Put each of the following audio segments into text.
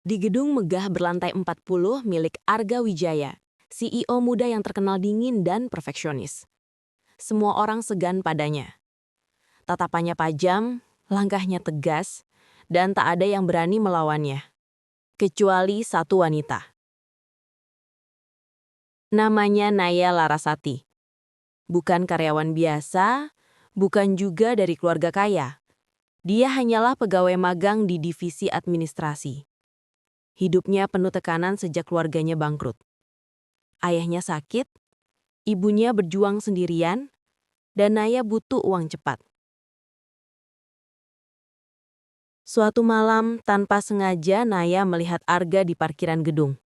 Di gedung megah berlantai 40 milik Arga Wijaya, CEO muda yang terkenal dingin dan perfeksionis. Semua orang segan padanya. Tatapannya tajam, langkahnya tegas, dan tak ada yang berani melawannya. Kecuali satu wanita. Namanya Naya Larasati. Bukan karyawan biasa, bukan juga dari keluarga kaya. Dia hanyalah pegawai magang di divisi administrasi. Hidupnya penuh tekanan sejak keluarganya bangkrut. Ayahnya sakit, ibunya berjuang sendirian, dan Naya butuh uang cepat. Suatu malam, tanpa sengaja Naya melihat Arga di parkiran gedung.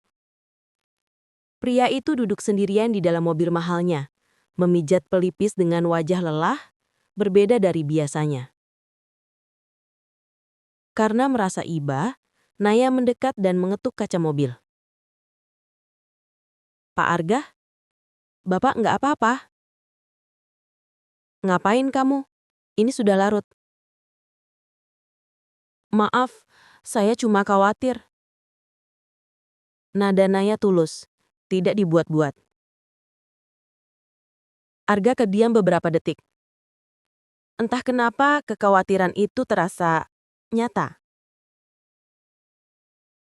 Pria itu duduk sendirian di dalam mobil mahalnya, memijat pelipis dengan wajah lelah, berbeda dari biasanya. Karena merasa iba, Naya mendekat dan mengetuk kaca mobil. "Pak Arga, Bapak nggak apa-apa?" "Ngapain kamu? Ini sudah larut." "Maaf, saya cuma khawatir." Nada Naya tulus, tidak dibuat-buat. Arga kediam beberapa detik. Entah kenapa kekhawatiran itu terasa nyata.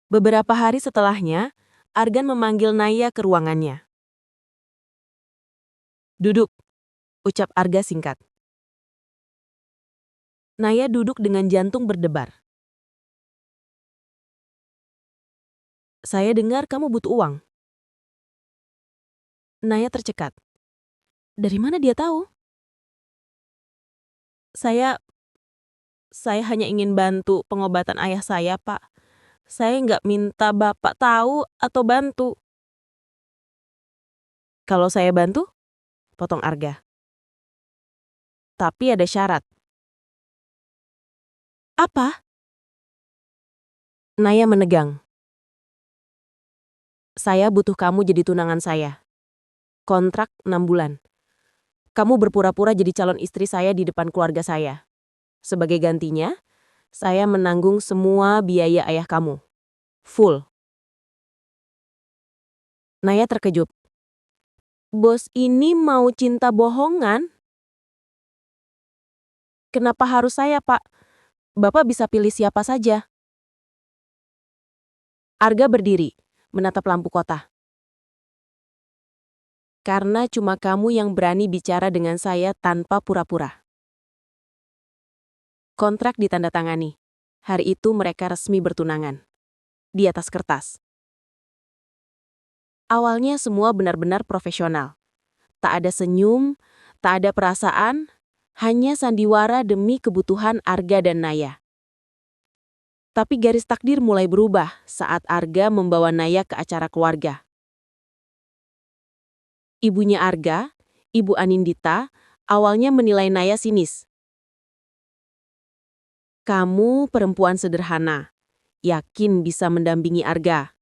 Beberapa hari setelahnya, Argan memanggil Naya ke ruangannya. "Duduk," ucap Arga singkat. Naya duduk dengan jantung berdebar. "Saya dengar kamu butuh uang." Naya tercekat. Dari mana dia tahu? Saya hanya ingin bantu pengobatan ayah saya, Pak. Saya nggak minta Bapak tahu atau bantu." "Kalau saya bantu?" potong Arga. "Tapi ada syarat." "Apa?" Naya menegang. "Saya butuh kamu jadi tunangan saya. Kontrak 6 bulan. Kamu berpura-pura jadi calon istri saya di depan keluarga saya. Sebagai gantinya, saya menanggung semua biaya ayah kamu. Full." Naya terkejut. "Bos ini mau cinta bohongan? Kenapa harus saya, Pak? Bapak bisa pilih siapa saja." Arga berdiri, menatap lampu kota. "Karena cuma kamu yang berani bicara dengan saya tanpa pura-pura." Kontrak ditandatangani. Hari itu mereka resmi bertunangan. Di atas kertas. Awalnya semua benar-benar profesional. Tak ada senyum, tak ada perasaan, hanya sandiwara demi kebutuhan Arga dan Naya. Tapi garis takdir mulai berubah saat Arga membawa Naya ke acara keluarga. Ibunya Arga, Ibu Anindita, awalnya menilai Naya sinis. "Kamu perempuan sederhana, yakin bisa mendampingi Arga?"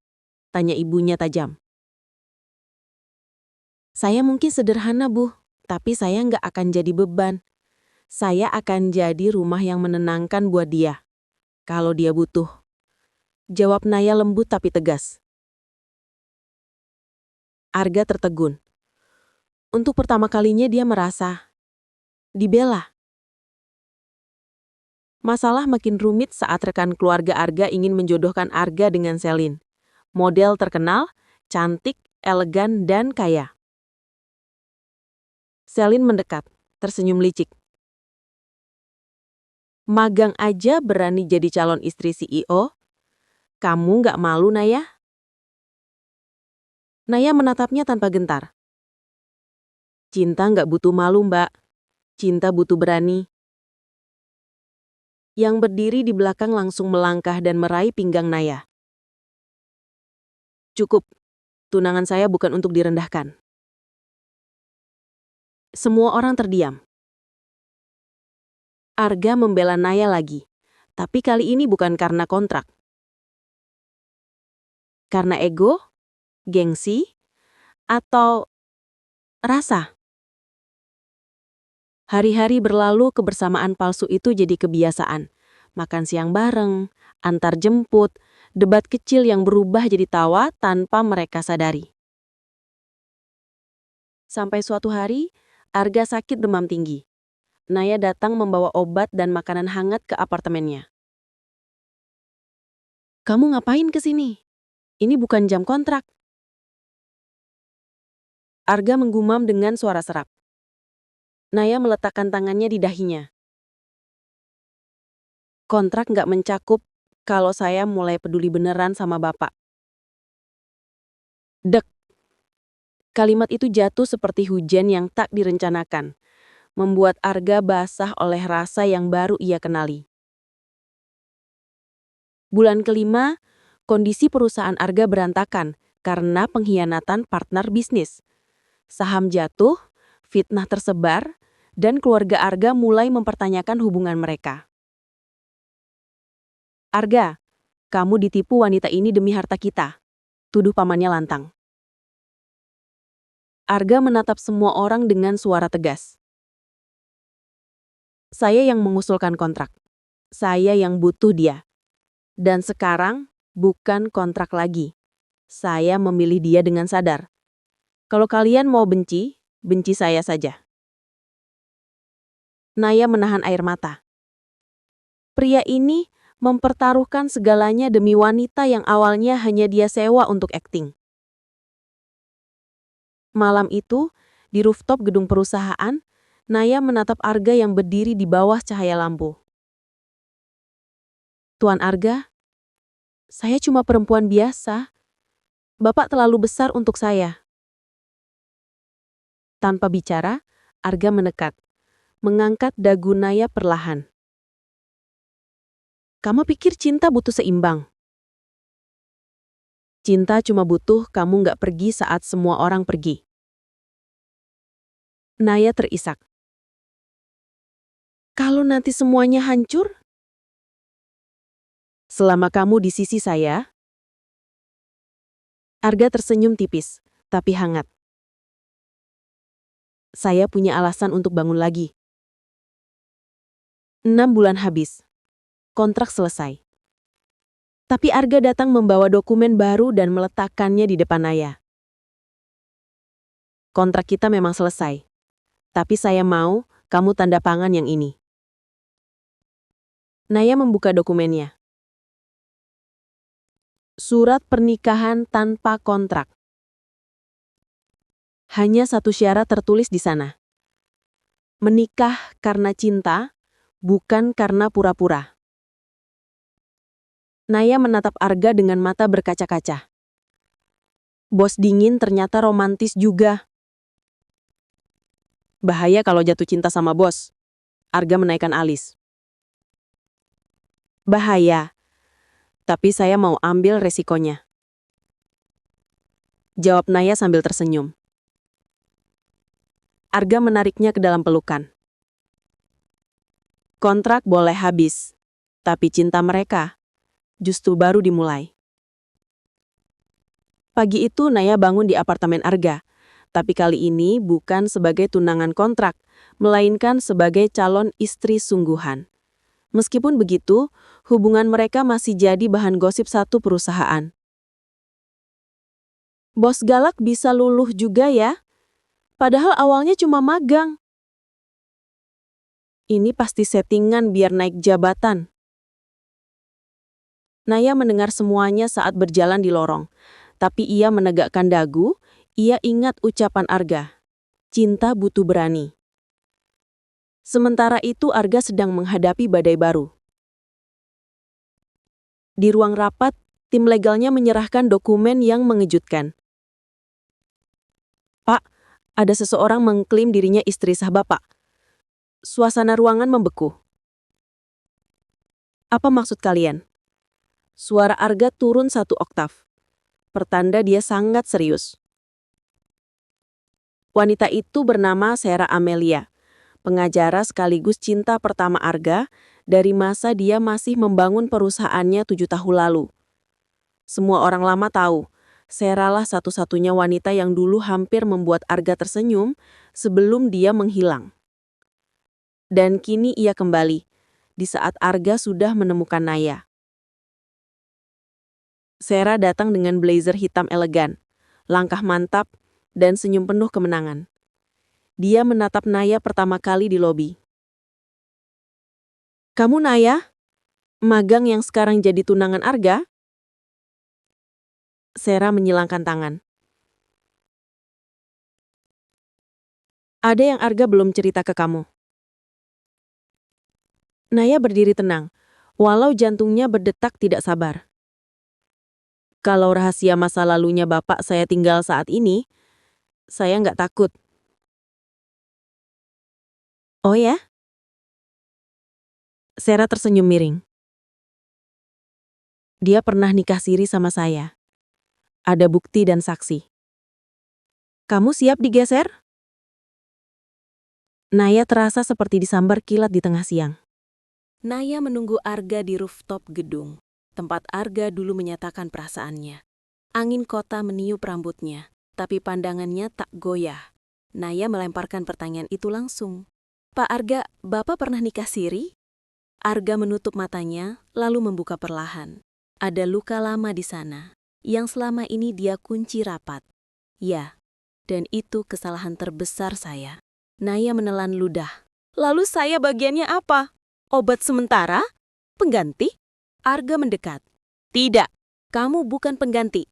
tanya ibunya tajam. "Saya mungkin sederhana, Bu, tapi saya nggak akan jadi beban. Saya akan jadi rumah yang menenangkan buat dia. Kalau dia butuh." Jawab Naya lembut tapi tegas. Arga tertegun. Untuk pertama kalinya dia merasa dibela. Masalah makin rumit saat rekan keluarga Arga ingin menjodohkan Arga dengan Selin. Model terkenal, cantik, elegan, dan kaya. Selin mendekat, tersenyum licik. "Magang aja berani jadi calon istri CEO? Kamu nggak malu, Naya?" Naya menatapnya tanpa gentar. "Cinta nggak butuh malu, Mbak. Cinta butuh berani." Yang berdiri di belakang langsung melangkah dan meraih pinggang Naya. "Cukup, tunangan saya bukan untuk direndahkan." Semua orang terdiam. Arga membela Naya lagi, tapi kali ini bukan karena kontrak. Karena ego, gengsi, atau rasa. Hari-hari berlalu kebersamaan palsu itu jadi kebiasaan. Makan siang bareng, antar jemput, Debat kecil yang berubah jadi tawa tanpa mereka sadari. Sampai suatu hari, Arga sakit demam tinggi. Naya datang membawa obat dan makanan hangat ke apartemennya. "Kamu ngapain ke sini? Ini bukan jam kontrak." Arga menggumam dengan suara serak. Naya meletakkan tangannya di dahinya. "Kontrak nggak mencakup kalau saya mulai peduli beneran sama Bapak." Dek. Kalimat itu jatuh seperti hujan yang tak direncanakan, membuat Arga basah oleh rasa yang baru ia kenali. Bulan kelima, kondisi perusahaan Arga berantakan karena pengkhianatan partner bisnis. Saham jatuh, fitnah tersebar, dan keluarga Arga mulai mempertanyakan hubungan mereka. "Arga, kamu ditipu wanita ini demi harta kita," tuduh pamannya lantang. Arga menatap semua orang dengan suara tegas. "Saya yang mengusulkan kontrak. Saya yang butuh dia. Dan sekarang bukan kontrak lagi. Saya memilih dia dengan sadar. Kalau kalian mau benci, benci saya saja." Naya menahan air mata. Pria ini mempertaruhkan segalanya demi wanita yang awalnya hanya dia sewa untuk akting. Malam itu, di rooftop gedung perusahaan, Naya menatap Arga yang berdiri di bawah cahaya lampu. "Tuan Arga, saya cuma perempuan biasa. Bapak terlalu besar untuk saya." Tanpa bicara, Arga mendekat, mengangkat dagu Naya perlahan. "Kamu pikir cinta butuh seimbang? Cinta cuma butuh kamu nggak pergi saat semua orang pergi." Naya terisak. "Kalau nanti semuanya hancur? Selama kamu di sisi saya." Arga tersenyum tipis, tapi hangat. "Saya punya alasan untuk bangun lagi." 6 bulan habis. Kontrak selesai. Tapi Arga datang membawa dokumen baru dan meletakkannya di depan Naya. "Kontrak kita memang selesai. Tapi saya mau kamu tanda tangan yang ini." Naya membuka dokumennya. Surat pernikahan tanpa kontrak. Hanya satu syarat tertulis di sana. Menikah karena cinta, bukan karena pura-pura. Naya menatap Arga dengan mata berkaca-kaca. Bos dingin ternyata romantis juga. Bahaya kalau jatuh cinta sama bos. Arga menaikkan alis. Bahaya. Tapi saya mau ambil resikonya. Jawab Naya sambil tersenyum. Arga menariknya ke dalam pelukan. Kontrak boleh habis, tapi cinta mereka justru baru dimulai. Pagi itu Naya bangun di apartemen Arga, tapi kali ini bukan sebagai tunangan kontrak, melainkan sebagai calon istri sungguhan. Meskipun begitu, hubungan mereka masih jadi bahan gosip satu perusahaan. "Bos galak bisa luluh juga ya? Padahal awalnya cuma magang." "Ini pasti settingan biar naik jabatan." Naya mendengar semuanya saat berjalan di lorong, tapi ia menegakkan dagu, ia ingat ucapan Arga. Cinta butuh berani. Sementara itu Arga sedang menghadapi badai baru. Di ruang rapat, tim legalnya menyerahkan dokumen yang mengejutkan. "Pak, ada seseorang mengklaim dirinya istri sah Bapak." Suasana ruangan membeku. "Apa maksud kalian?" Suara Arga turun 1 oktav. Pertanda dia sangat serius. Wanita itu bernama Sarah Amelia, pengacara sekaligus cinta pertama Arga dari masa dia masih membangun perusahaannya 7 tahun lalu. Semua orang lama tahu, Sarah lah satu-satunya wanita yang dulu hampir membuat Arga tersenyum sebelum dia menghilang. Dan kini ia kembali, di saat Arga sudah menemukan Naya. Sera datang dengan blazer hitam elegan, langkah mantap, dan senyum penuh kemenangan. Dia menatap Naya pertama kali di lobi. "Kamu Naya? Magang yang sekarang jadi tunangan Arga?" Sera menyilangkan tangan. "Ada yang Arga belum cerita ke kamu." Naya berdiri tenang, walau jantungnya berdetak tidak sabar. "Kalau rahasia masa lalunya bapak saya tinggal saat ini, saya nggak takut." "Oh ya?" Sera tersenyum miring. "Dia pernah nikah siri sama saya. Ada bukti dan saksi." "Kamu siap digeser?" Naya terasa seperti disambar kilat di tengah siang. Naya menunggu Arga di rooftop gedung, tempat Arga dulu menyatakan perasaannya. Angin kota meniup rambutnya, tapi pandangannya tak goyah. Naya melemparkan pertanyaan itu langsung. "Pak Arga, Bapak pernah nikah siri?" Arga menutup matanya, lalu membuka perlahan. Ada luka lama di sana, yang selama ini dia kunci rapat. "Ya, dan itu kesalahan terbesar saya." Naya menelan ludah. "Lalu saya bagiannya apa? Obat sementara? Pengganti?" Arga mendekat. "Tidak, kamu bukan pengganti.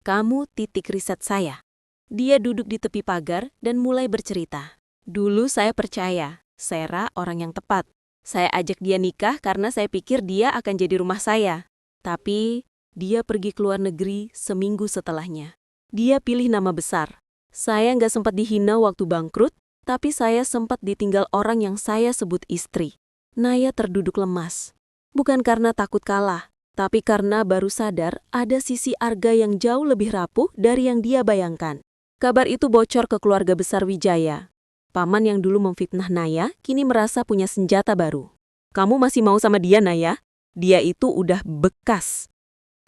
Kamu titik riset saya." Dia duduk di tepi pagar dan mulai bercerita. "Dulu saya percaya, Sera orang yang tepat. Saya ajak dia nikah karena saya pikir dia akan jadi rumah saya. Tapi dia pergi ke luar negeri seminggu setelahnya. Dia pilih nama besar. Saya nggak sempat dihina waktu bangkrut, tapi saya sempat ditinggal orang yang saya sebut istri." Naya terduduk lemas. Bukan karena takut kalah, tapi karena baru sadar ada sisi Arga yang jauh lebih rapuh dari yang dia bayangkan. Kabar itu bocor ke keluarga besar Wijaya. Paman yang dulu memfitnah Naya kini merasa punya senjata baru. "Kamu masih mau sama dia, Naya? Dia itu udah bekas."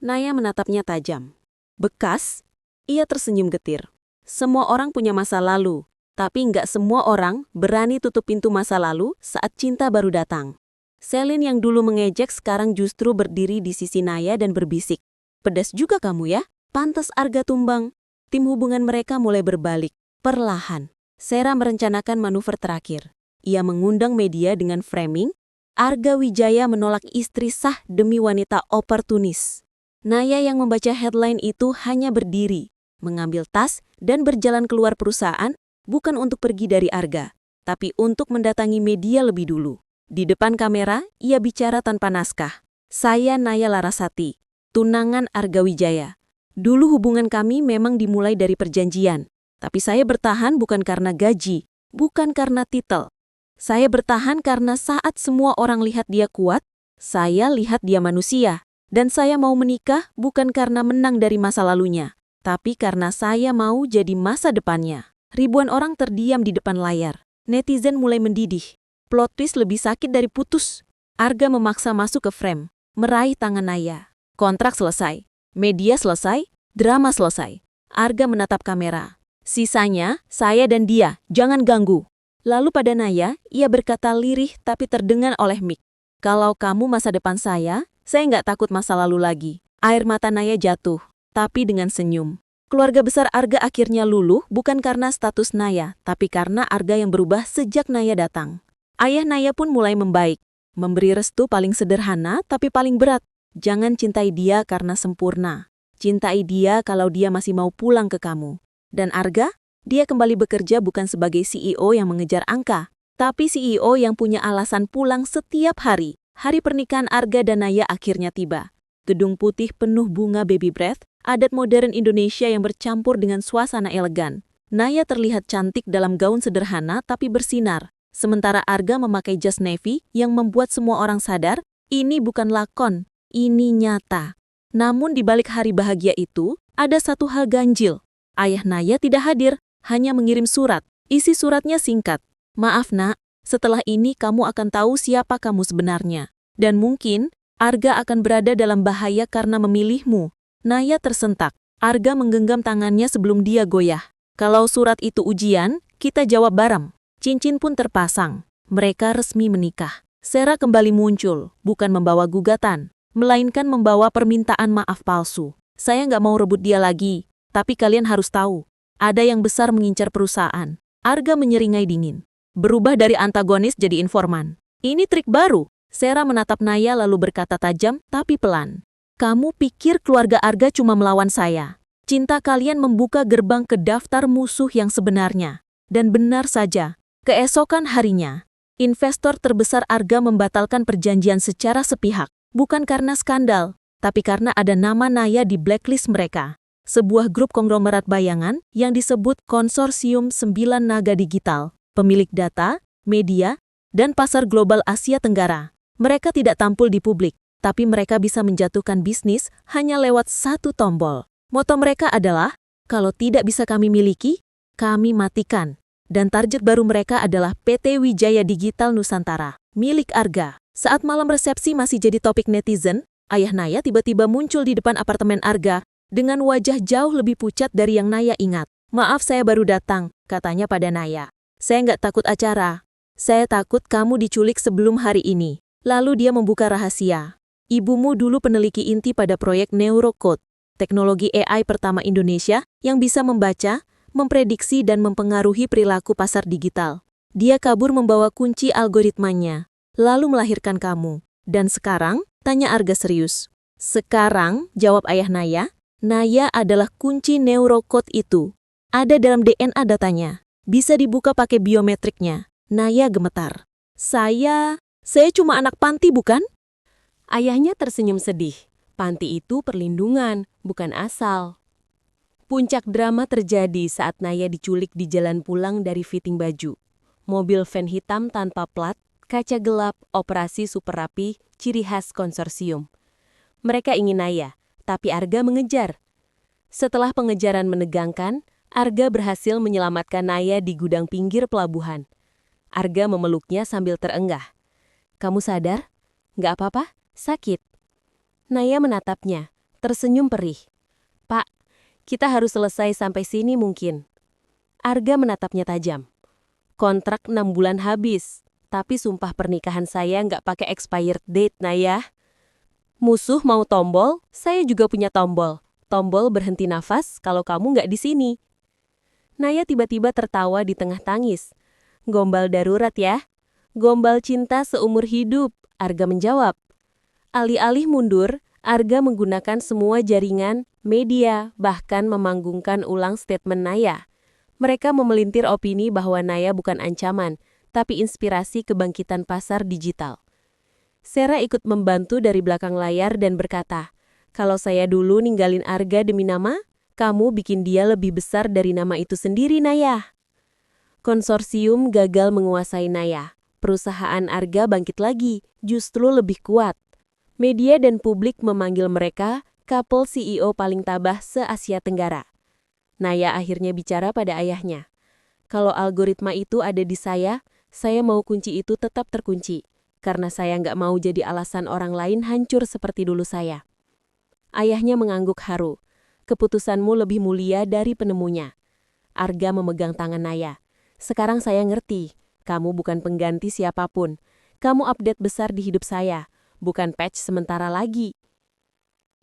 Naya menatapnya tajam. "Bekas?" Ia tersenyum getir. "Semua orang punya masa lalu. Tapi nggak semua orang berani tutup pintu masa lalu saat cinta baru datang." Selin yang dulu mengejek sekarang justru berdiri di sisi Naya dan berbisik. "Pedas juga kamu ya? Pantes Arga tumbang." Tim hubungan mereka mulai berbalik. Perlahan, Sera merencanakan manuver terakhir. Ia mengundang media dengan framing, "Arga Wijaya menolak istri sah demi wanita oportunis." Naya yang membaca headline itu hanya berdiri, mengambil tas dan berjalan keluar perusahaan, bukan untuk pergi dari Arga, tapi untuk mendatangi media lebih dulu. Di depan kamera, ia bicara tanpa naskah. "Saya Naya Larasati, tunangan Arga Wijaya. Dulu hubungan kami memang dimulai dari perjanjian, tapi saya bertahan bukan karena gaji, bukan karena titel. Saya bertahan karena saat semua orang lihat dia kuat, saya lihat dia manusia. Dan saya mau menikah bukan karena menang dari masa lalunya, tapi karena saya mau jadi masa depannya." Ribuan orang terdiam di depan layar. Netizen mulai mendidih. Plot twist lebih sakit dari putus. Arga memaksa masuk ke frame, meraih tangan Naya. Kontrak selesai, media selesai, drama selesai. Arga menatap kamera. "Sisanya, saya dan dia, jangan ganggu." Lalu pada Naya, ia berkata lirih tapi terdengar oleh mic. "Kalau kamu masa depan saya nggak takut masa lalu lagi." Air mata Naya jatuh, tapi dengan senyum. Keluarga besar Arga akhirnya luluh bukan karena status Naya, tapi karena Arga yang berubah sejak Naya datang. Ayah Naya pun mulai membaik, memberi restu paling sederhana tapi paling berat. "Jangan cintai dia karena sempurna. Cintai dia kalau dia masih mau pulang ke kamu." Dan Arga, dia kembali bekerja bukan sebagai CEO yang mengejar angka, tapi CEO yang punya alasan pulang setiap hari. Hari pernikahan Arga dan Naya akhirnya tiba. Gedung putih penuh bunga baby breath, adat modern Indonesia yang bercampur dengan suasana elegan. Naya terlihat cantik dalam gaun sederhana tapi bersinar, sementara Arga memakai jas navy yang membuat semua orang sadar, ini bukan lakon, ini nyata. Namun di balik hari bahagia itu, ada satu hal ganjil. Ayah Naya tidak hadir, hanya mengirim surat. Isi suratnya singkat. "Maaf nak, setelah ini kamu akan tahu siapa kamu sebenarnya. Dan mungkin Arga akan berada dalam bahaya karena memilihmu." Naya tersentak. Arga menggenggam tangannya sebelum dia goyah. "Kalau surat itu ujian, kita jawab bareng." Cincin pun terpasang. Mereka resmi menikah. Sera kembali muncul, bukan membawa gugatan, melainkan membawa permintaan maaf palsu. Saya nggak mau rebut dia lagi. Tapi kalian harus tahu, ada yang besar mengincar perusahaan. Arga menyeringai dingin. Berubah dari antagonis jadi informan. Ini trik baru. Sera menatap Naya lalu berkata tajam tapi pelan. Kamu pikir keluarga Arga cuma melawan saya? Cinta kalian membuka gerbang ke daftar musuh yang sebenarnya. Dan benar saja, keesokan harinya, investor terbesar Arga membatalkan perjanjian secara sepihak. Bukan karena skandal, tapi karena ada nama Naya di blacklist mereka. Sebuah grup konglomerat bayangan yang disebut Konsorsium 9 Naga Digital, pemilik data, media, dan pasar global Asia Tenggara. Mereka tidak tampil di publik, tapi mereka bisa menjatuhkan bisnis hanya lewat satu tombol. Moto mereka adalah, kalau tidak bisa kami miliki, kami matikan. Dan target baru mereka adalah PT Wijaya Digital Nusantara, milik Arga. Saat malam resepsi masih jadi topik netizen, ayah Naya tiba-tiba muncul di depan apartemen Arga dengan wajah jauh lebih pucat dari yang Naya ingat. Maaf saya baru datang, katanya pada Naya. Saya nggak takut acara. Saya takut kamu diculik sebelum hari ini. Lalu dia membuka rahasia. Ibumu dulu peneliti inti pada proyek Neurocode, teknologi AI pertama Indonesia yang bisa membaca, memprediksi dan mempengaruhi perilaku pasar digital. Dia kabur membawa kunci algoritmanya, lalu melahirkan kamu. Dan sekarang, tanya Arga serius. Sekarang, jawab ayah Naya, Naya adalah kunci Neurocode itu. Ada dalam DNA datanya. Bisa dibuka pakai biometriknya. Naya gemetar. Saya cuma anak panti bukan? Ayahnya tersenyum sedih. Panti itu perlindungan, bukan asal. Puncak drama terjadi saat Naya diculik di jalan pulang dari fitting baju. Mobil van hitam tanpa plat, kaca gelap, operasi super rapi, ciri khas konsorsium. Mereka ingin Naya, tapi Arga mengejar. Setelah pengejaran menegangkan, Arga berhasil menyelamatkan Naya di gudang pinggir pelabuhan. Arga memeluknya sambil terenggah. Kamu sadar? Nggak apa-apa? Sakit? Naya menatapnya, tersenyum perih. Pak, kita harus selesai sampai sini mungkin. Arga menatapnya tajam. Kontrak 6 bulan habis, tapi sumpah pernikahan saya nggak pakai expired date, Naya. Musuh mau tombol, saya juga punya tombol. Tombol berhenti nafas kalau kamu nggak di sini. Naya tiba-tiba tertawa di tengah tangis. Gombal darurat ya. Gombal cinta seumur hidup, Arga menjawab. Alih-alih mundur, Arga menggunakan semua jaringan, media, bahkan memanggungkan ulang statement Naya. Mereka memelintir opini bahwa Naya bukan ancaman, tapi inspirasi kebangkitan pasar digital. Sera ikut membantu dari belakang layar dan berkata, kalau saya dulu ninggalin Arga demi nama, kamu bikin dia lebih besar dari nama itu sendiri, Naya. Konsorsium gagal menguasai Naya. Perusahaan Arga bangkit lagi, justru lebih kuat. Media dan publik memanggil mereka couple CEO paling tabah se-Asia Tenggara. Naya akhirnya bicara pada ayahnya. Kalau algoritma itu ada di saya mau kunci itu tetap terkunci. Karena saya nggak mau jadi alasan orang lain hancur seperti dulu saya. Ayahnya mengangguk haru. Keputusanmu lebih mulia dari penemunya. Arga memegang tangan Naya. Sekarang saya ngerti. Kamu bukan pengganti siapapun. Kamu update besar di hidup saya, bukan patch sementara lagi.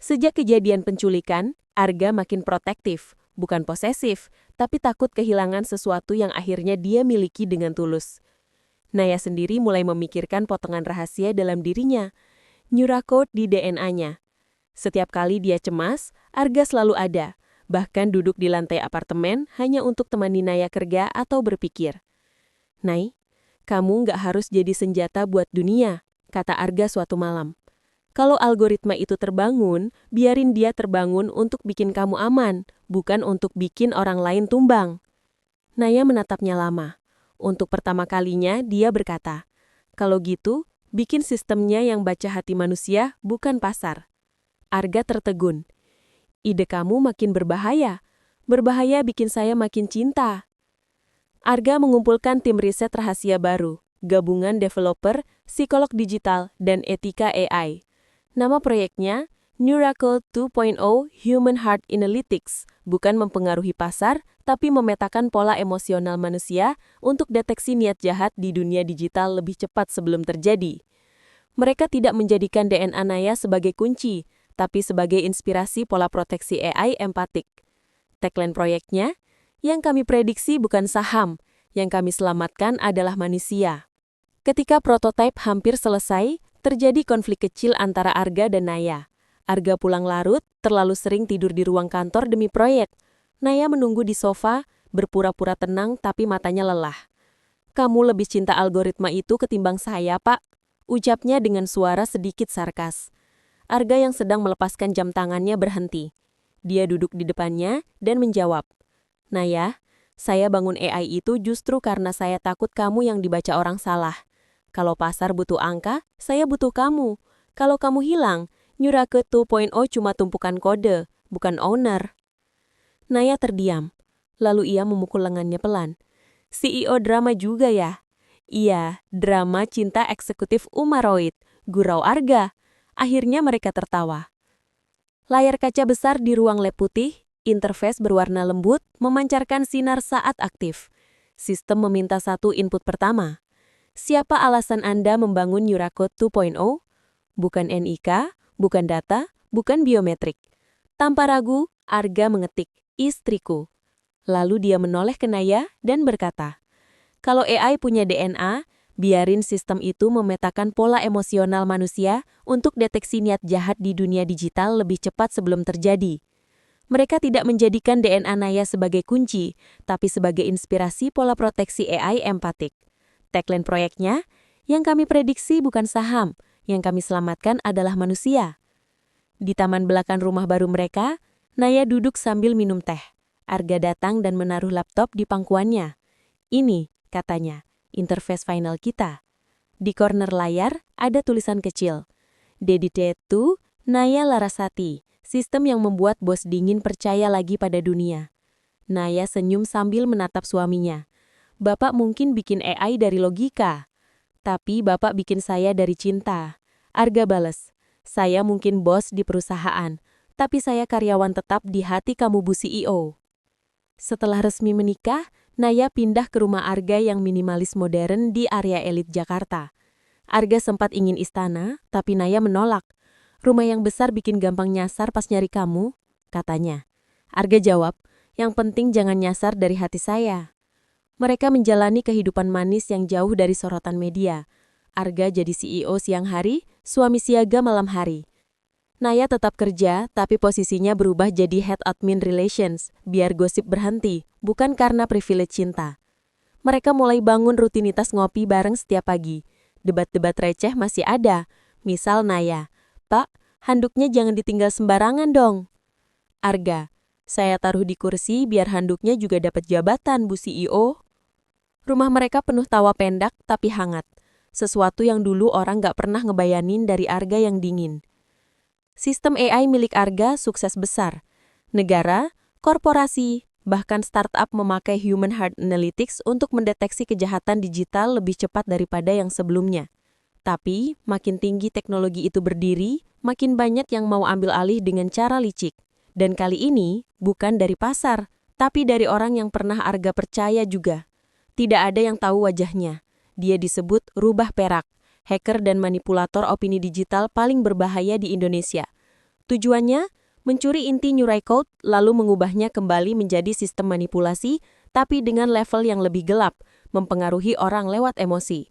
Sejak kejadian penculikan, Arga makin protektif, bukan posesif, tapi takut kehilangan sesuatu yang akhirnya dia miliki dengan tulus. Naya sendiri mulai memikirkan potongan rahasia dalam dirinya, Neurocode di DNA-nya. Setiap kali dia cemas, Arga selalu ada, bahkan duduk di lantai apartemen hanya untuk temani Naya kerja atau berpikir. Nay, kamu nggak harus jadi senjata buat dunia, kata Arga suatu malam. Kalau algoritma itu terbangun, biarin dia terbangun untuk bikin kamu aman, bukan untuk bikin orang lain tumbang. Naya menatapnya lama. Untuk pertama kalinya, dia berkata, kalau gitu, bikin sistemnya yang baca hati manusia, bukan pasar. Arga tertegun. Ide kamu makin berbahaya. Berbahaya bikin saya makin cinta. Arga mengumpulkan tim riset rahasia baru, gabungan developer, psikolog digital, dan etika AI. Nama proyeknya Neurocode 2.0 Human Heart Analytics, bukan mempengaruhi pasar, tapi memetakan pola emosional manusia untuk deteksi niat jahat di dunia digital lebih cepat sebelum terjadi. Mereka tidak menjadikan DNA Naya sebagai kunci, tapi sebagai inspirasi pola proteksi AI empatik. Tagline proyeknya, yang kami prediksi bukan saham, yang kami selamatkan adalah manusia. Ketika prototipe hampir selesai, terjadi konflik kecil antara Arga dan Naya. Arga pulang larut, terlalu sering tidur di ruang kantor demi proyek. Naya menunggu di sofa, berpura-pura tenang tapi matanya lelah. Kamu lebih cinta algoritma itu ketimbang saya, Pak. Ucapnya dengan suara sedikit sarkas. Arga yang sedang melepaskan jam tangannya berhenti. Dia duduk di depannya dan menjawab, Naya, saya bangun AI itu justru karena saya takut kamu yang dibaca orang salah. Kalau pasar butuh angka, saya butuh kamu. Kalau kamu hilang, Nyurake 2.0 cuma tumpukan kode, bukan owner. Naya terdiam. Lalu ia memukul lengannya pelan. CEO drama juga ya? Iya, drama cinta eksekutif Umaroid, gurau Arga. Akhirnya mereka tertawa. Layar kaca besar di ruang lab putih, interface berwarna lembut, memancarkan sinar saat aktif. Sistem meminta satu input pertama. Siapa alasan Anda membangun Nyurake 2.0? Bukan NIK, bukan data, bukan biometrik. Tanpa ragu, Arga mengetik, istriku. Lalu dia menoleh ke Naya dan berkata, kalau AI punya DNA, biarin sistem itu memetakan pola emosional manusia untuk deteksi niat jahat di dunia digital lebih cepat sebelum terjadi. Mereka tidak menjadikan DNA Naya sebagai kunci, tapi sebagai inspirasi pola proteksi AI empatik. Tagline proyeknya, yang kami prediksi bukan saham, yang kami selamatkan adalah manusia. Di taman belakang rumah baru mereka, Naya duduk sambil minum teh. Arga datang dan menaruh laptop di pangkuannya. Ini, katanya, interface final kita. Di corner layar ada tulisan kecil. Dedicated to Naya Larasati, sistem yang membuat bos dingin percaya lagi pada dunia. Naya senyum sambil menatap suaminya. Bapak mungkin bikin AI dari logika, tapi Bapak bikin saya dari cinta. Arga bales, saya mungkin bos di perusahaan, tapi saya karyawan tetap di hati kamu Bu CEO. Setelah resmi menikah, Naya pindah ke rumah Arga yang minimalis modern di area elit Jakarta. Arga sempat ingin istana, tapi Naya menolak. Rumah yang besar bikin gampang nyasar pas nyari kamu, katanya. Arga jawab, yang penting jangan nyasar dari hati saya. Mereka menjalani kehidupan manis yang jauh dari sorotan media. Arga jadi CEO siang hari, suami siaga malam hari. Naya tetap kerja, tapi posisinya berubah jadi Head Admin Relations, biar gosip berhenti, bukan karena privilege cinta. Mereka mulai bangun rutinitas ngopi bareng setiap pagi. Debat-debat receh masih ada. Misal Naya, Pak, handuknya jangan ditinggal sembarangan dong. Arga, saya taruh di kursi biar handuknya juga dapat jabatan, Bu CEO. Rumah mereka penuh tawa pendak tapi hangat. Sesuatu yang dulu orang gak pernah ngebayanin dari Arga yang dingin. Sistem AI milik Arga sukses besar. Negara, korporasi, bahkan startup memakai Human Heart Analytics untuk mendeteksi kejahatan digital lebih cepat daripada yang sebelumnya. Tapi, makin tinggi teknologi itu berdiri, makin banyak yang mau ambil alih dengan cara licik. Dan kali ini, bukan dari pasar, tapi dari orang yang pernah Arga percaya juga. Tidak ada yang tahu wajahnya. Dia disebut rubah perak, hacker dan manipulator opini digital paling berbahaya di Indonesia. Tujuannya, mencuri inti Nyurai Code lalu mengubahnya kembali menjadi sistem manipulasi, tapi dengan level yang lebih gelap, mempengaruhi orang lewat emosi.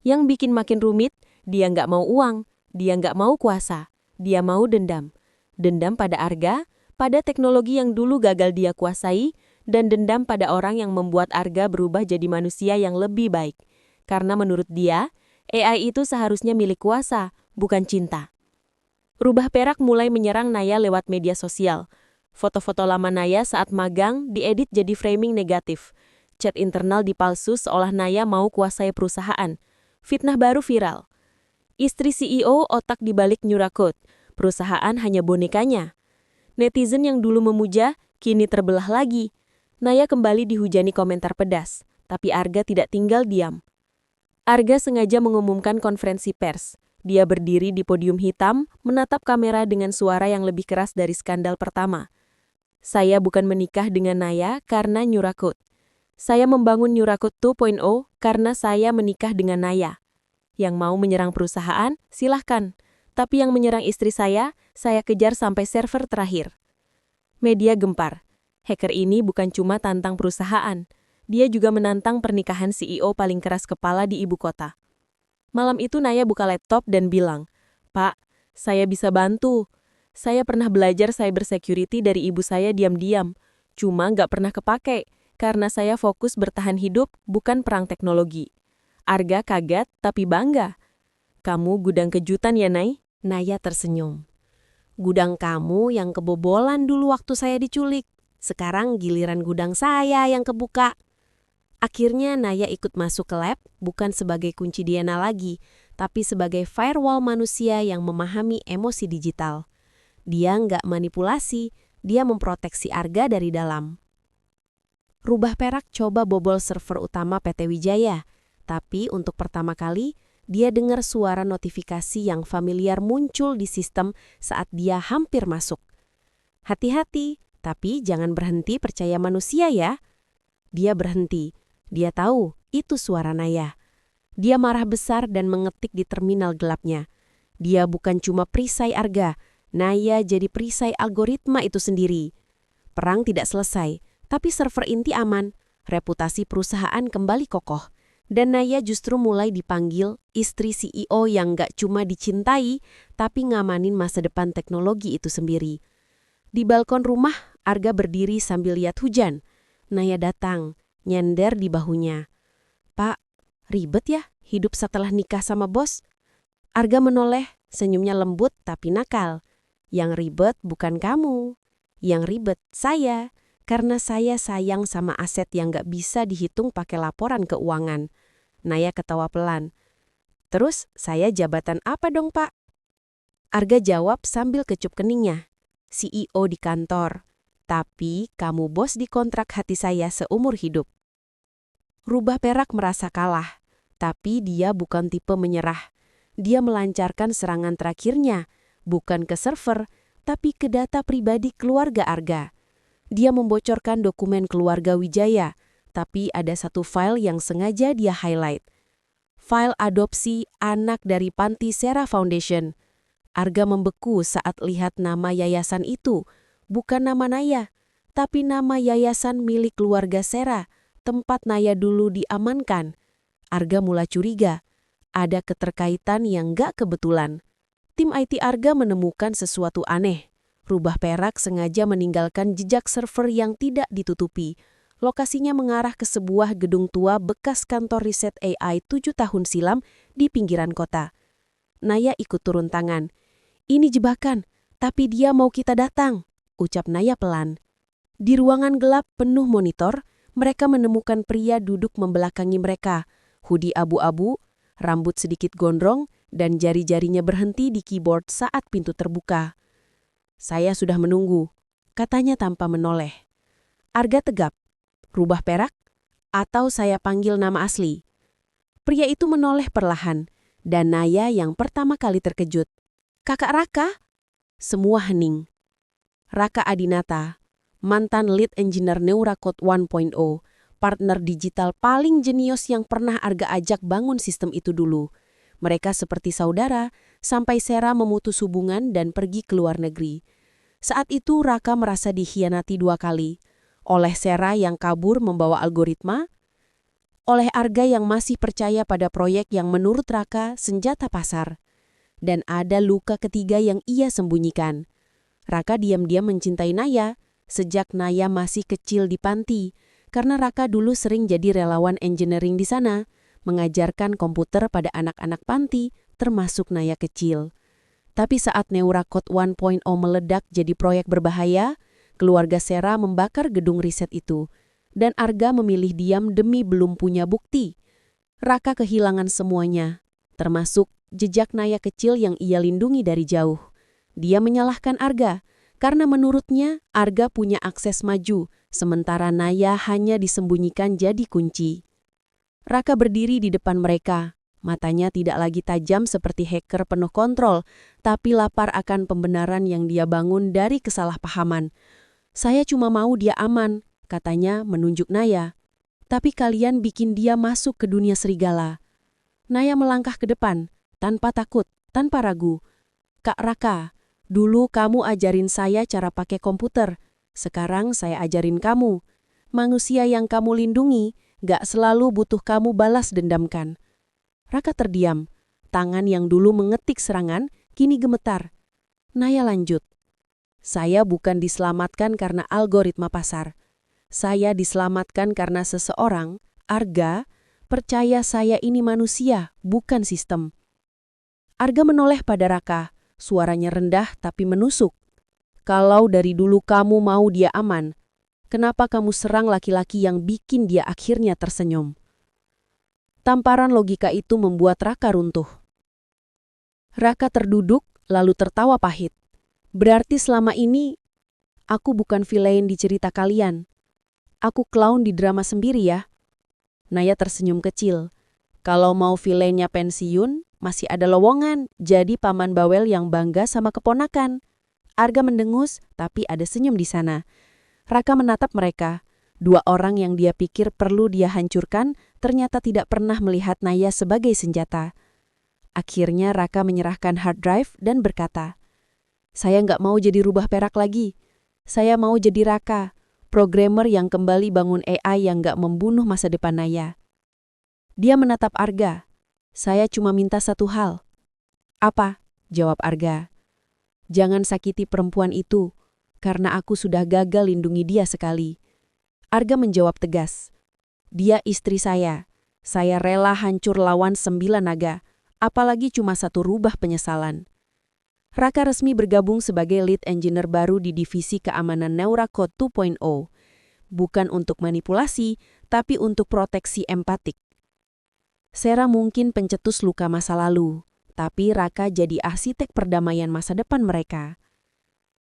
Yang bikin makin rumit, dia nggak mau uang, dia nggak mau kuasa, dia mau dendam. Dendam pada Arga, pada teknologi yang dulu gagal dia kuasai, dan dendam pada orang yang membuat Arga berubah jadi manusia yang lebih baik. Karena menurut dia, AI itu seharusnya milik kuasa, bukan cinta. Rubah perak mulai menyerang Naya lewat media sosial. Foto-foto lama Naya saat magang diedit jadi framing negatif. Chat internal dipalsu seolah Naya mau kuasai perusahaan. Fitnah baru viral. Istri CEO otak dibalik Nyurake, perusahaan hanya bonekanya. Netizen yang dulu memuja, kini terbelah lagi. Naya kembali dihujani komentar pedas, tapi Arga tidak tinggal diam. Arga sengaja mengumumkan konferensi pers. Dia berdiri di podium hitam, menatap kamera dengan suara yang lebih keras dari skandal pertama. Saya bukan menikah dengan Naya karena Nyurake. Saya membangun Nyurake 2.0 karena saya menikah dengan Naya. Yang mau menyerang perusahaan, silahkan. Tapi yang menyerang istri saya Saya kejar sampai server terakhir. Media gempar. Hacker ini bukan cuma tantang perusahaan, dia juga menantang pernikahan CEO paling keras kepala di ibu kota. Malam itu Naya buka laptop dan bilang, "Pak, saya bisa bantu. Saya pernah belajar cybersecurity dari ibu saya diam-diam, cuma nggak pernah kepake, karena saya fokus bertahan hidup, bukan perang teknologi." Arga kaget tapi bangga. "Kamu gudang kejutan ya, Nay?" Naya tersenyum. Gudang kamu yang kebobolan dulu waktu saya diculik. Sekarang giliran gudang saya yang kebuka. Akhirnya Naya ikut masuk ke lab bukan sebagai kunci DNA lagi, tapi sebagai firewall manusia yang memahami emosi digital. Dia nggak manipulasi, dia memproteksi Arga dari dalam. Rubah Perak coba bobol server utama PT Wijaya, tapi untuk pertama kali, dia dengar suara notifikasi yang familiar muncul di sistem saat dia hampir masuk. Hati-hati, tapi jangan berhenti percaya manusia ya. Dia berhenti. Dia tahu itu suara Naya. Dia marah besar dan mengetik di terminal gelapnya. Dia bukan cuma perisai Arga, Naya jadi perisai algoritma itu sendiri. Perang tidak selesai, tapi server inti aman, reputasi perusahaan kembali kokoh. Dan Naya justru mulai dipanggil istri CEO yang gak cuma dicintai, tapi ngamanin masa depan teknologi itu sendiri. Di balkon rumah, Arga berdiri sambil lihat hujan. Naya datang, nyender di bahunya. "Pak, ribet ya hidup setelah nikah sama bos?" Arga menoleh, senyumnya lembut tapi nakal. "Yang ribet bukan kamu, yang ribet saya. Karena saya sayang sama aset yang gak bisa dihitung pakai laporan keuangan." Naya ketawa pelan. "Terus saya jabatan apa dong, Pak?" Arga jawab sambil kecup keningnya. "CEO di kantor. Tapi kamu bos di kontrak hati saya seumur hidup." Rubah Perak merasa kalah, tapi dia bukan tipe menyerah. Dia melancarkan serangan terakhirnya, bukan ke server, tapi ke data pribadi keluarga Arga. Dia membocorkan dokumen keluarga Wijaya, tapi ada satu file yang sengaja dia highlight. File adopsi anak dari Panti Sera Foundation. Arga membeku saat lihat nama yayasan itu, bukan nama Naya, tapi nama yayasan milik keluarga Sera, tempat Naya dulu diamankan. Arga mulai curiga, ada keterkaitan yang gak kebetulan. Tim IT Arga menemukan sesuatu aneh. Rubah Perak sengaja meninggalkan jejak server yang tidak ditutupi. Lokasinya mengarah ke sebuah gedung tua bekas kantor riset AI 7 tahun silam di pinggiran kota. Naya ikut turun tangan. "Ini jebakan, tapi dia mau kita datang," ucap Naya pelan. Di ruangan gelap penuh monitor, mereka menemukan pria duduk membelakangi mereka. Hoodie abu-abu, rambut sedikit gondrong, dan jari-jarinya berhenti di keyboard saat pintu terbuka. "Saya sudah menunggu," katanya tanpa menoleh. Arga tegap. "Rubah Perak? Atau saya panggil nama asli?" Pria itu menoleh perlahan, dan Naya yang pertama kali terkejut. "Kakak Raka?" Semua hening. Raka Adinata, mantan lead engineer Neurakod 1.0, partner digital paling jenius yang pernah Arga ajak bangun sistem itu dulu. Mereka seperti saudara, sampai Sera memutus hubungan dan pergi ke luar negeri. Saat itu Raka merasa dikhianati 2 kali. Oleh Sera yang kabur membawa algoritma, oleh Arga yang masih percaya pada proyek yang menurut Raka senjata pasar. Dan ada luka ketiga yang ia sembunyikan. Raka diam-diam mencintai Naya, sejak Naya masih kecil di panti, karena Raka dulu sering jadi relawan engineering di sana, mengajarkan komputer pada anak-anak panti, termasuk Naya kecil. Tapi saat Neurakod 1.0 meledak jadi proyek berbahaya, keluarga Sera membakar gedung riset itu, dan Arga memilih diam demi belum punya bukti. Raka kehilangan semuanya, termasuk jejak Naya kecil yang ia lindungi dari jauh. Dia menyalahkan Arga, karena menurutnya Arga punya akses maju, sementara Naya hanya disembunyikan jadi kunci. Raka berdiri di depan mereka, matanya tidak lagi tajam seperti hacker penuh kontrol, tapi lapar akan pembenaran yang dia bangun dari kesalahpahaman. "Saya cuma mau dia aman," katanya menunjuk Naya. "Tapi kalian bikin dia masuk ke dunia serigala." Naya melangkah ke depan, tanpa takut, tanpa ragu. "Kak Raka, Dulu kamu ajarin saya cara pakai komputer, sekarang saya ajarin kamu. Manusia yang kamu lindungi gak selalu butuh kamu balas dendamkan. Raka terdiam. Tangan yang dulu mengetik serangan, kini gemetar. Naya lanjut. Saya bukan diselamatkan karena algoritma pasar. Saya diselamatkan karena seseorang, Arga, percaya saya ini manusia, bukan sistem. Arga menoleh pada Raka, suaranya rendah tapi menusuk. Kalau dari dulu kamu mau dia aman, kenapa kamu serang laki-laki yang bikin dia akhirnya tersenyum? Tamparan logika itu membuat Raka runtuh. Raka terduduk, lalu tertawa pahit. Berarti selama ini, aku bukan villain di cerita kalian. Aku clown di drama sendiri ya. Naya tersenyum kecil. Kalau mau villainnya pensiun, masih ada lowongan, jadi paman bawel yang bangga sama keponakan. Arga mendengus, tapi ada senyum di sana. Raka menatap mereka. Dua orang yang dia pikir perlu dia hancurkan, ternyata tidak pernah melihat Naya sebagai senjata. Akhirnya Raka menyerahkan hard drive dan berkata, "Saya nggak mau jadi rubah perak lagi. Saya mau jadi Raka, programmer yang kembali bangun AI yang nggak membunuh masa depan Naya." Dia menatap Arga. "Saya cuma minta satu hal." "Apa?" jawab Arga. "Jangan sakiti perempuan itu, karena aku sudah gagal lindungi dia sekali." Arga menjawab tegas. "Dia istri saya. Saya rela hancur lawan 9 naga, apalagi cuma satu rubah penyesalan." Raka resmi bergabung sebagai lead engineer baru di divisi keamanan Neuracode 2.0. Bukan untuk manipulasi, tapi untuk proteksi empatik. Sera mungkin pencetus luka masa lalu, tapi Raka jadi arsitek perdamaian masa depan mereka.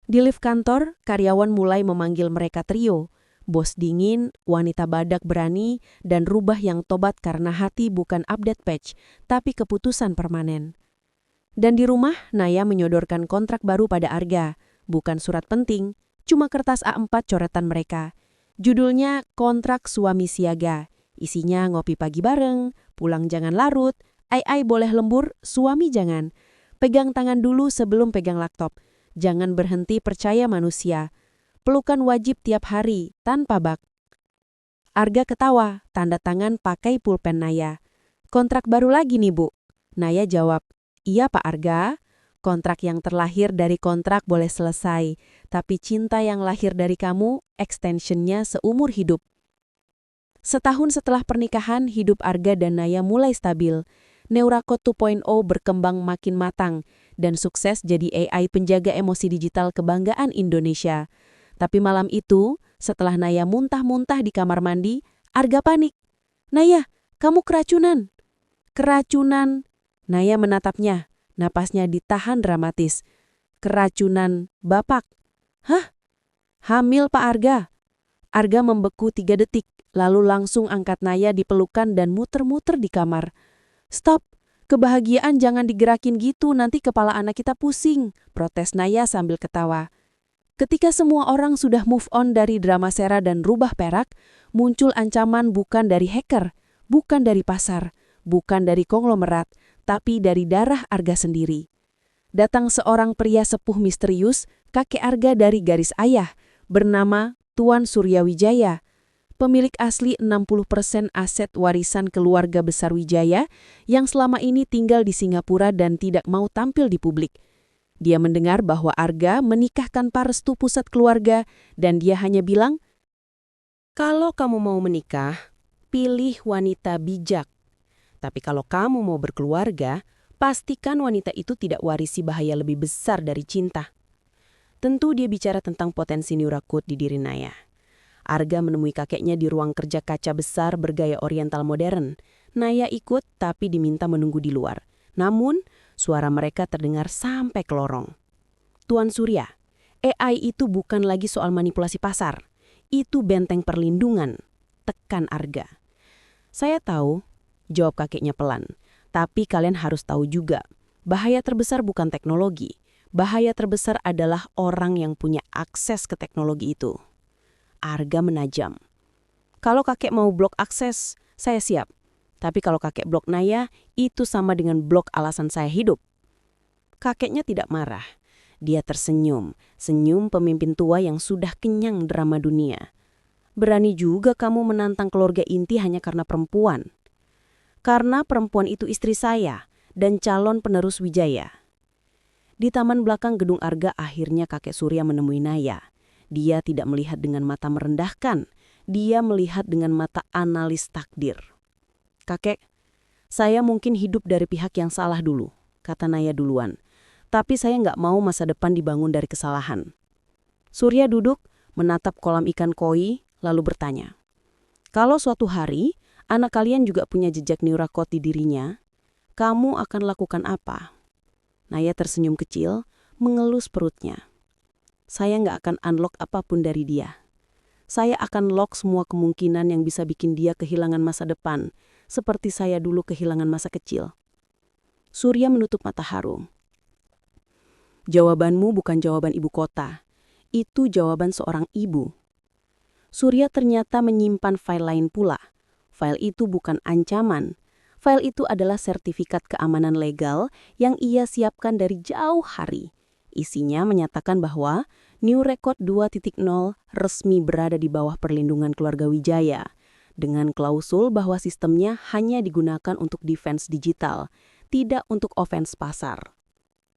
Di lift kantor, karyawan mulai memanggil mereka trio. Bos dingin, wanita badak berani, dan rubah yang tobat karena hati bukan update patch, tapi keputusan permanen. Dan di rumah, Naya menyodorkan kontrak baru pada Arga. Bukan surat penting, cuma kertas A4 coretan mereka. Judulnya Kontrak Suami Siaga. Isinya ngopi pagi bareng, pulang jangan larut, ai boleh lembur, suami jangan. Pegang tangan dulu sebelum pegang laptop. Jangan berhenti percaya manusia. Pelukan wajib tiap hari, tanpa bak. Arga ketawa, tanda tangan pakai pulpen Naya. "Kontrak baru lagi nih, Bu." Naya jawab, "Iya Pak Arga, kontrak yang terlahir dari kontrak boleh selesai, tapi cinta yang lahir dari kamu, extensionnya seumur hidup." Setahun setelah pernikahan, hidup Arga dan Naya mulai stabil. Neuracode 2.0 berkembang makin matang, dan sukses jadi AI penjaga emosi digital kebanggaan Indonesia. Tapi malam itu, setelah Naya muntah-muntah di kamar mandi, Arga panik. "Naya, kamu keracunan." "Keracunan?" Naya menatapnya, napasnya ditahan dramatis. "Keracunan Bapak." "Hah? Hamil Pak Arga." Arga membeku 3 detik, lalu langsung angkat Naya di pelukan dan muter-muter di kamar. "Stop, kebahagiaan jangan digerakin gitu, nanti kepala anak kita pusing," protes Naya sambil ketawa. Ketika semua orang sudah move on dari drama Sera dan rubah perak, muncul ancaman bukan dari hacker, bukan dari pasar, bukan dari konglomerat, tapi dari darah Arga sendiri. Datang seorang pria sepuh misterius, kakek Arga dari garis ayah, bernama Tuan Suryawijaya. Pemilik asli 60% aset warisan keluarga besar Wijaya yang selama ini tinggal di Singapura dan tidak mau tampil di publik. Dia mendengar bahwa Arga menikah tanpa restu pusat keluarga dan dia hanya bilang, "Kalau kamu mau menikah, pilih wanita bijak. Tapi kalau kamu mau berkeluarga, pastikan wanita itu tidak warisi bahaya lebih besar dari cinta." Tentu dia bicara tentang potensi Neuracode di diri Naya. Arga menemui kakeknya di ruang kerja kaca besar bergaya oriental modern. Naya ikut tapi diminta menunggu di luar. Namun, suara mereka terdengar sampai ke lorong. "Tuan Surya, AI itu bukan lagi soal manipulasi pasar. Itu benteng perlindungan," tekan Arga. "Saya tahu," jawab kakeknya pelan. "Tapi kalian harus tahu juga, bahaya terbesar bukan teknologi. Bahaya terbesar adalah orang yang punya akses ke teknologi itu." Arga menajam. "Kalau kakek mau blok akses, saya siap. Tapi kalau kakek blok Naya, itu sama dengan blok alasan saya hidup." Kakeknya tidak marah. Dia tersenyum, senyum pemimpin tua yang sudah kenyang drama dunia. Berani juga kamu menantang keluarga inti hanya karena perempuan. Karena perempuan itu istri saya dan calon penerus Wijaya. Di taman belakang gedung Arga akhirnya kakek Surya menemui Naya. Dia tidak melihat dengan mata merendahkan, dia melihat dengan mata analis takdir. "Kakek, saya mungkin hidup dari pihak yang salah dulu," kata Naya duluan. "Tapi saya nggak mau masa depan dibangun dari kesalahan." Surya duduk, menatap kolam ikan koi, lalu bertanya, "Kalau suatu hari anak kalian juga punya jejak neurakot di dirinya, kamu akan lakukan apa?" Naya tersenyum kecil, mengelus perutnya. "Saya nggak akan unlock apapun dari dia. Saya akan lock semua kemungkinan yang bisa bikin dia kehilangan masa depan, seperti saya dulu kehilangan masa kecil." Surya menutup mata haru. "Jawabanmu bukan jawaban ibu kota. Itu jawaban seorang ibu." Surya ternyata menyimpan file lain pula. File itu bukan ancaman. File itu adalah sertifikat keamanan legal yang ia siapkan dari jauh hari. Isinya menyatakan bahwa New Record 2.0 resmi berada di bawah perlindungan keluarga Wijaya, dengan klausul bahwa sistemnya hanya digunakan untuk defense digital, tidak untuk offense pasar.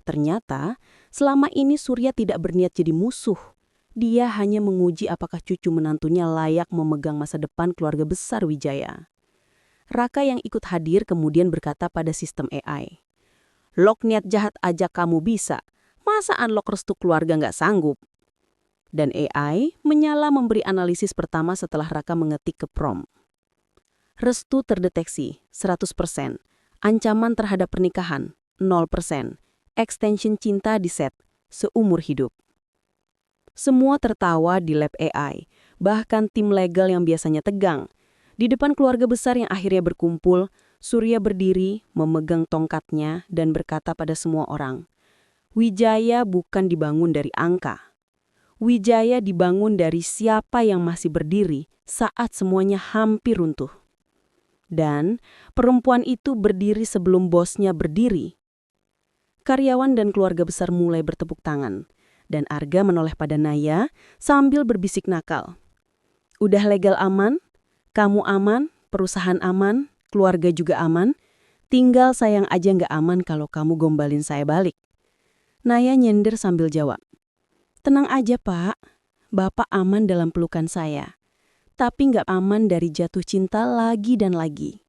Ternyata, selama ini Surya tidak berniat jadi musuh. Dia hanya menguji apakah cucu menantunya layak memegang masa depan keluarga besar Wijaya. Raka yang ikut hadir kemudian berkata pada sistem AI, "Lock niat jahat aja kamu bisa, masa unlock restu keluarga nggak sanggup?" Dan AI menyala memberi analisis pertama setelah Raka mengetik ke prompt. Restu terdeteksi 100%, ancaman terhadap pernikahan 0%, extension cinta di set seumur hidup. Semua tertawa di lab AI, bahkan tim legal yang biasanya tegang. Di depan keluarga besar yang akhirnya berkumpul, Surya berdiri, memegang tongkatnya dan berkata pada semua orang, "Wijaya bukan dibangun dari angka. Wijaya dibangun dari siapa yang masih berdiri saat semuanya hampir runtuh." Dan perempuan itu berdiri sebelum bosnya berdiri. Karyawan dan keluarga besar mulai bertepuk tangan, dan Arga menoleh pada Naya sambil berbisik nakal. "Udah legal aman, kamu aman, perusahaan aman, keluarga juga aman, tinggal sayang aja nggak aman kalau kamu gombalin saya balik." Naya nyender sambil jawab, "Tenang aja Pak, Bapak aman dalam pelukan saya, tapi nggak aman dari jatuh cinta lagi dan lagi."